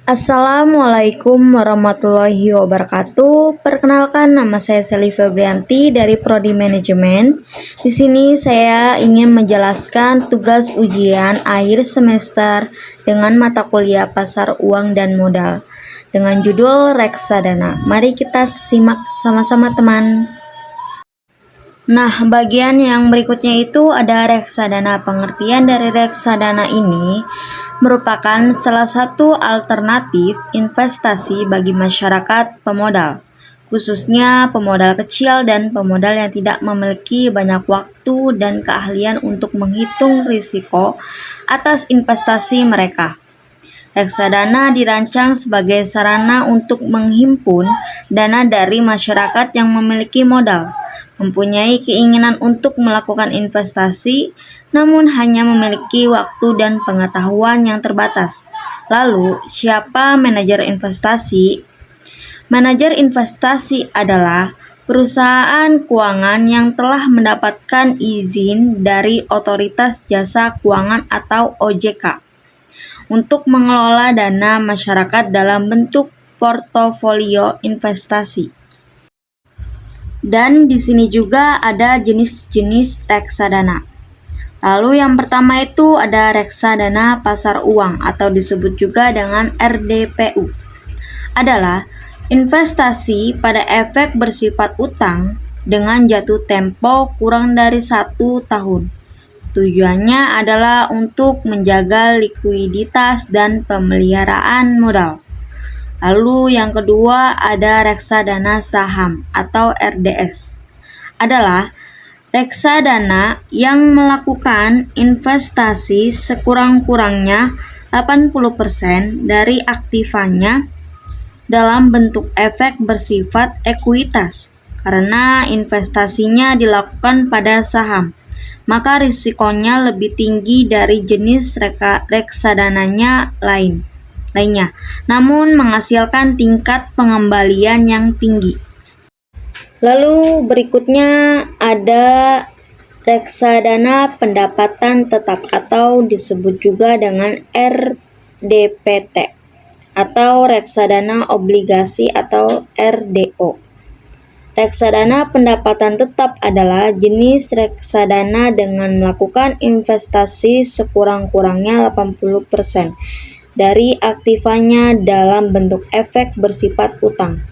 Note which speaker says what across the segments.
Speaker 1: Assalamualaikum warahmatullahi wabarakatuh. Perkenalkan, nama saya Sally Febrianti dari Prodi Manajemen. Di sini saya ingin menjelaskan tugas ujian akhir semester dengan mata kuliah pasar uang dan modal dengan judul reksadana. Mari kita simak sama-sama, teman. Nah, bagian yang berikutnya itu ada reksadana. Pengertian dari reksadana ini merupakan salah satu alternatif investasi bagi masyarakat pemodal, khususnya pemodal kecil dan pemodal yang tidak memiliki banyak waktu dan keahlian untuk menghitung risiko atas investasi mereka. Reksadana dirancang sebagai sarana untuk menghimpun dana dari masyarakat yang memiliki modal, mempunyai keinginan untuk melakukan investasi, namun hanya memiliki waktu dan pengetahuan yang terbatas. Lalu, siapa manajer investasi? Manajer investasi adalah perusahaan keuangan yang telah mendapatkan izin dari Otoritas Jasa Keuangan atau OJK untuk mengelola dana masyarakat dalam bentuk portofolio investasi. Dan di sini juga ada jenis-jenis reksadana. Lalu yang pertama itu ada reksadana pasar uang atau disebut juga dengan RDPU. Adalah investasi pada efek bersifat utang dengan jatuh tempo kurang dari 1 tahun. Tujuannya adalah untuk menjaga likuiditas dan pemeliharaan modal. Lalu yang kedua ada reksadana saham atau RDS. Adalah reksadana yang melakukan investasi sekurang-kurangnya 80% dari aktifannya dalam bentuk efek bersifat ekuitas. Karena investasinya dilakukan pada saham, maka risikonya lebih tinggi dari jenis reksadananya lainnya, namun menghasilkan tingkat pengembalian yang tinggi. Lalu berikutnya ada reksadana pendapatan tetap atau disebut juga dengan RDPT atau reksadana obligasi atau RDO. Reksadana pendapatan tetap adalah jenis reksadana dengan melakukan investasi sekurang-kurangnya 80% dari aktifannya dalam bentuk efek bersifat utang.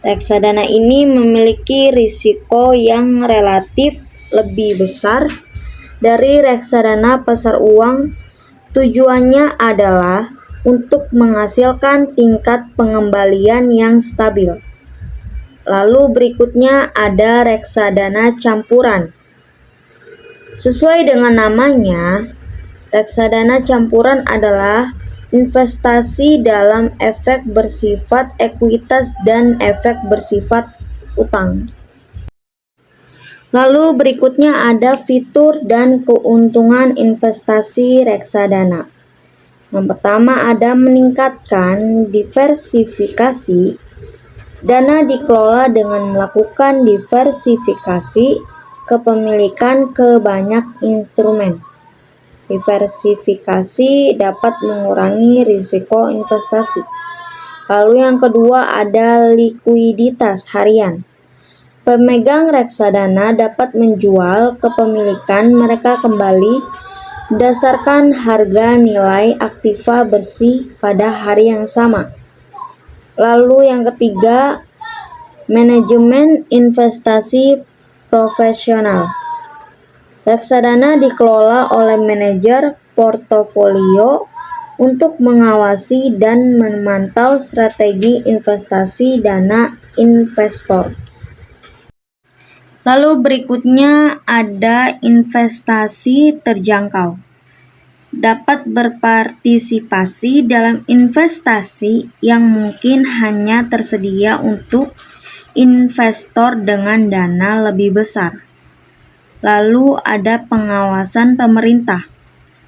Speaker 1: Reksadana ini memiliki risiko yang relatif lebih besar dari reksadana pasar uang. Tujuannya adalah untuk menghasilkan tingkat pengembalian yang stabil. Lalu berikutnya ada reksadana campuran. Sesuai dengan namanya, reksadana campuran adalah investasi dalam efek bersifat ekuitas dan efek bersifat utang. Lalu berikutnya ada fitur dan keuntungan investasi reksadana. Yang pertama ada meningkatkan diversifikasi. Dana dikelola dengan melakukan diversifikasi kepemilikan ke banyak instrumen. Diversifikasi dapat mengurangi risiko investasi. Lalu yang kedua ada likuiditas harian. Pemegang reksadana dapat menjual kepemilikan mereka kembali berdasarkan harga nilai aktiva bersih pada hari yang sama. Lalu yang ketiga, manajemen investasi profesional. Reksadana dikelola oleh manajer portofolio untuk mengawasi dan memantau strategi investasi dana investor. Lalu berikutnya ada investasi terjangkau. Dapat berpartisipasi dalam investasi yang mungkin hanya tersedia untuk investor dengan dana lebih besar. Lalu ada pengawasan pemerintah.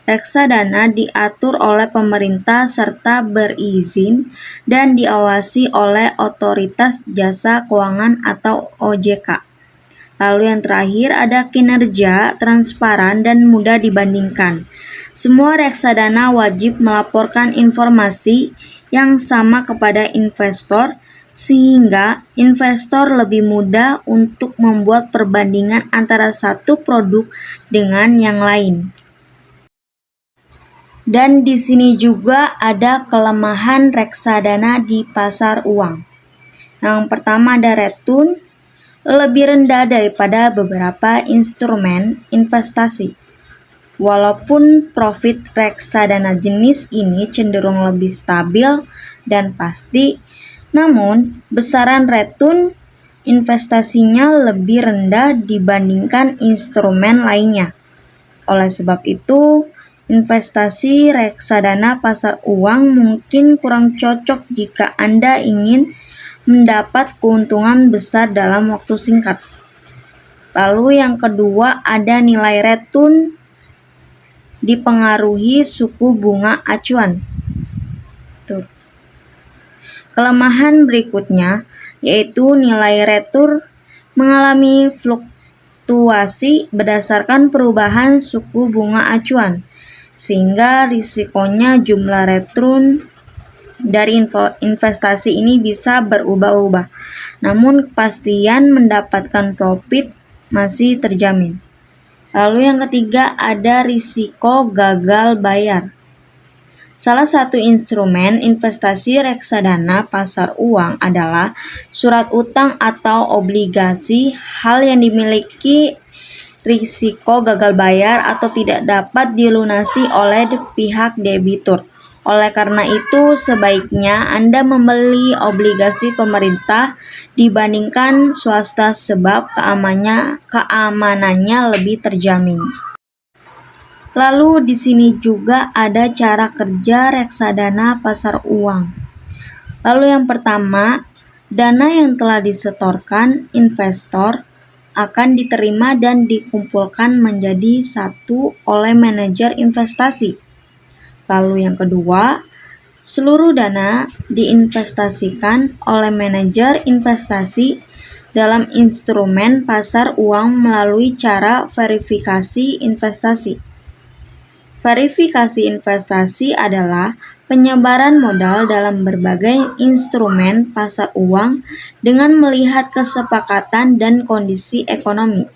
Speaker 1: Reksadana diatur oleh pemerintah serta berizin dan diawasi oleh Otoritas Jasa Keuangan atau OJK. Lalu yang terakhir ada kinerja transparan dan mudah dibandingkan. Semua reksadana wajib melaporkan informasi yang sama kepada investor sehingga investor lebih mudah untuk membuat perbandingan antara satu produk dengan yang lain. Dan di sini juga ada kelemahan reksadana di pasar uang. Yang pertama ada return lebih rendah daripada beberapa instrumen investasi. Walaupun profit reksadana jenis ini cenderung lebih stabil dan pasti, namun besaran return investasinya lebih rendah dibandingkan instrumen lainnya. Oleh sebab itu, investasi reksadana pasar uang mungkin kurang cocok jika Anda ingin mendapat keuntungan besar dalam waktu singkat. Lalu yang kedua ada nilai return dipengaruhi suku bunga acuan. Kelemahan berikutnya yaitu nilai return mengalami fluktuasi berdasarkan perubahan suku bunga acuan, sehingga risikonya jumlah return dari investasi ini bisa berubah-ubah. Namun kepastian mendapatkan profit masih terjamin. Lalu yang ketiga ada risiko gagal bayar. Salah satu instrumen investasi reksadana pasar uang adalah surat utang atau obligasi, hal yang dimiliki risiko gagal bayar atau tidak dapat dilunasi oleh pihak debitur. Oleh karena itu, sebaiknya Anda membeli obligasi pemerintah dibandingkan swasta sebab keamanannya lebih terjamin. Lalu di sini juga ada cara kerja reksadana pasar uang. Lalu yang pertama, dana yang telah disetorkan investor akan diterima dan dikumpulkan menjadi satu oleh manajer investasi. Lalu yang kedua, seluruh dana diinvestasikan oleh manajer investasi dalam instrumen pasar uang melalui cara verifikasi investasi. Verifikasi investasi adalah penyebaran modal dalam berbagai instrumen pasar uang dengan melihat kesepakatan dan kondisi ekonomi.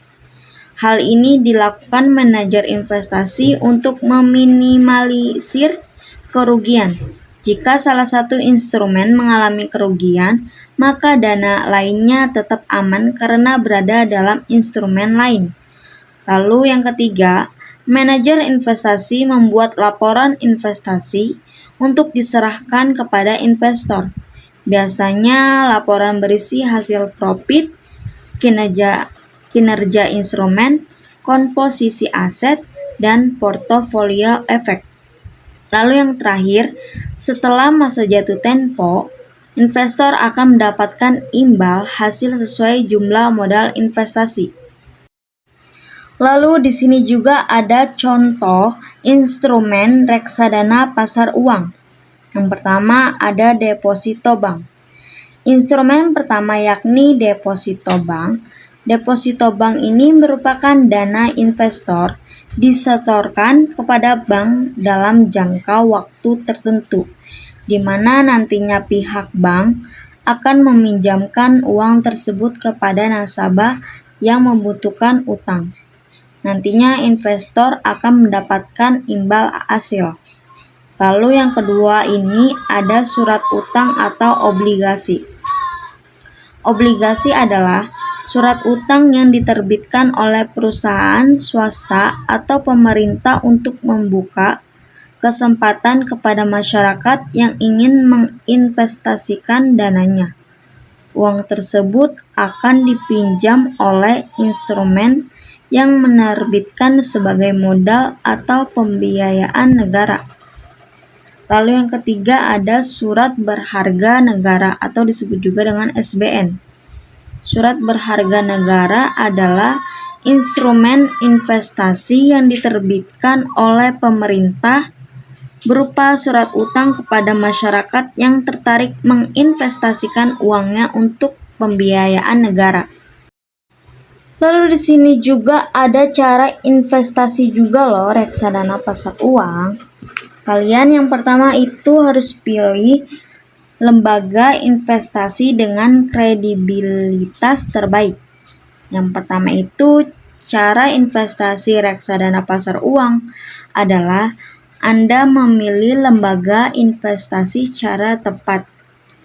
Speaker 1: Hal ini dilakukan manajer investasi untuk meminimalisir kerugian. Jika salah satu instrumen mengalami kerugian, maka dana lainnya tetap aman karena berada dalam instrumen lain. Lalu yang ketiga, manajer investasi membuat laporan investasi untuk diserahkan kepada investor. Biasanya laporan berisi hasil profit, kinerja instrumen, komposisi aset, dan portofolio efek. Lalu yang terakhir, setelah masa jatuh tempo, investor akan mendapatkan imbal hasil sesuai jumlah modal investasi. Lalu di sini juga ada contoh instrumen reksadana pasar uang. Yang pertama ada deposito bank. Instrumen pertama yakni deposito bank. Deposito bank ini merupakan dana investor disetorkan kepada bank dalam jangka waktu tertentu, di mana nantinya pihak bank akan meminjamkan uang tersebut kepada nasabah yang membutuhkan utang. Nantinya investor akan mendapatkan imbal hasil. Lalu yang kedua ini ada surat utang atau obligasi. Obligasi adalah surat utang yang diterbitkan oleh perusahaan swasta atau pemerintah untuk membuka kesempatan kepada masyarakat yang ingin menginvestasikan dananya. Uang tersebut akan dipinjam oleh instrumen yang menerbitkan sebagai modal atau pembiayaan negara. Lalu yang ketiga ada surat berharga negara atau disebut juga dengan SBN. Surat berharga negara adalah instrumen investasi yang diterbitkan oleh pemerintah berupa surat utang kepada masyarakat yang tertarik menginvestasikan uangnya untuk pembiayaan negara. Lalu di sini juga ada cara investasi juga loh reksadana pasar uang. Kalian yang pertama itu harus pilih lembaga investasi dengan kredibilitas terbaik. Yang pertama itu cara investasi reksadana pasar uang adalah Anda memilih lembaga investasi cara tepat.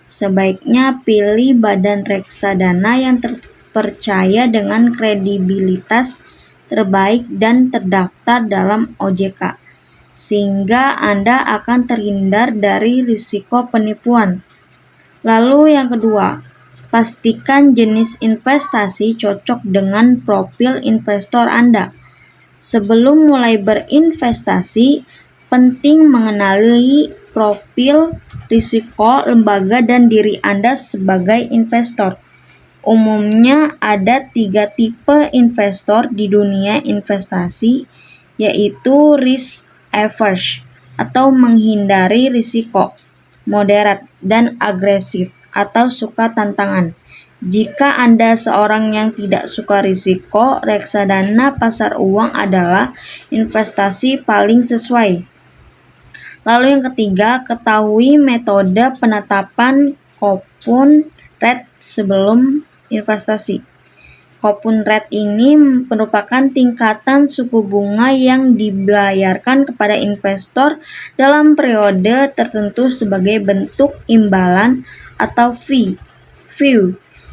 Speaker 1: Sebaiknya pilih badan reksadana yang terpercaya dengan kredibilitas terbaik dan terdaftar dalam OJK, sehingga Anda akan terhindar dari risiko penipuan. Lalu yang kedua, pastikan jenis investasi cocok dengan profil investor Anda. Sebelum mulai berinvestasi, penting mengenali profil risiko lembaga dan diri Anda sebagai investor. Umumnya ada 3 tipe investor di dunia investasi, yaitu risk averse atau menghindari risiko, moderate, dan agresif atau suka tantangan. Jika Anda seorang yang tidak suka risiko, reksadana pasar uang adalah investasi paling sesuai. Lalu yang ketiga, ketahui metode penetapan coupon rate sebelum investasi. Coupon rate ini merupakan tingkatan suku bunga yang dibayarkan kepada investor dalam periode tertentu sebagai bentuk imbalan atau fee.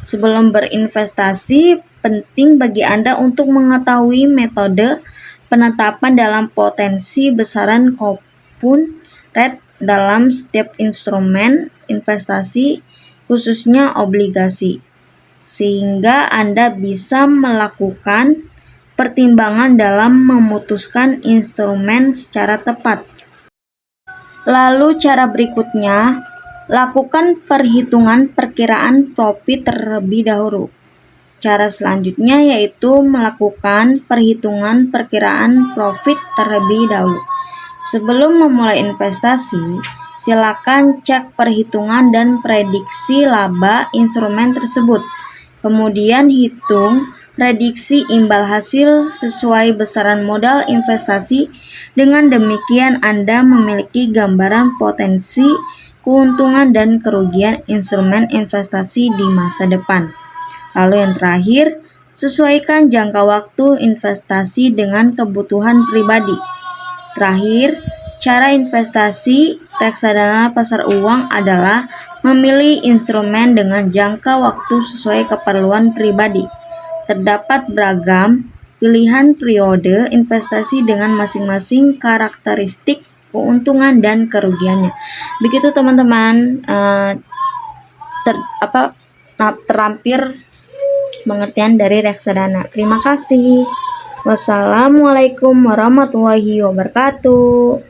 Speaker 1: Sebelum berinvestasi, penting bagi Anda untuk mengetahui metode penetapan dalam potensi besaran coupon rate dalam setiap instrumen investasi, khususnya obligasi, sehingga Anda bisa melakukan pertimbangan dalam memutuskan instrumen secara tepat. Lalu cara berikutnya, lakukan perhitungan perkiraan profit terlebih dahulu. Cara selanjutnya yaitu melakukan perhitungan perkiraan profit terlebih dahulu. Sebelum memulai investasi, silakan cek perhitungan dan prediksi laba instrumen tersebut. Kemudian hitung prediksi imbal hasil sesuai besaran modal investasi. Dengan demikian Anda memiliki gambaran potensi keuntungan dan kerugian instrumen investasi di masa depan. Lalu yang terakhir, sesuaikan jangka waktu investasi dengan kebutuhan pribadi. Terakhir, cara investasi reksadana pasar uang adalah memilih instrumen dengan jangka waktu sesuai keperluan pribadi. Terdapat beragam pilihan periode investasi dengan masing-masing karakteristik keuntungan dan kerugiannya. Begitu teman-teman, terampir pengertian dari reksadana. Terima kasih. Wassalamualaikum warahmatullahi wabarakatuh.